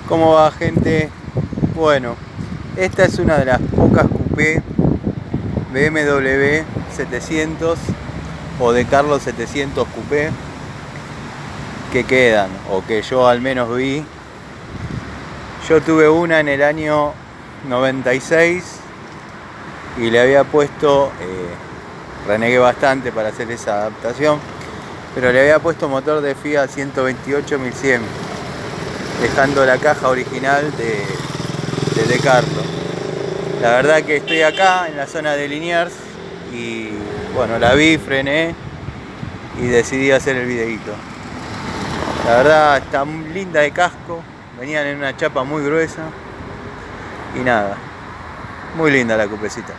¿Cómo va, gente? Bueno, esta es una de las pocas coupé BMW 700 o de Carlos 700 coupé que quedan, o que yo al menos vi. Yo tuve una en el año 96 y le había puesto, renegué bastante para hacer esa adaptación, pero le había puesto motor de Fiat 128.100, dejando la caja original de Carlos. La verdad que estoy acá en la zona de Liniers y bueno, la vi, frené y decidí hacer el videito. La verdad está muy linda de casco, venían en una chapa muy gruesa y nada, muy linda la cupecita.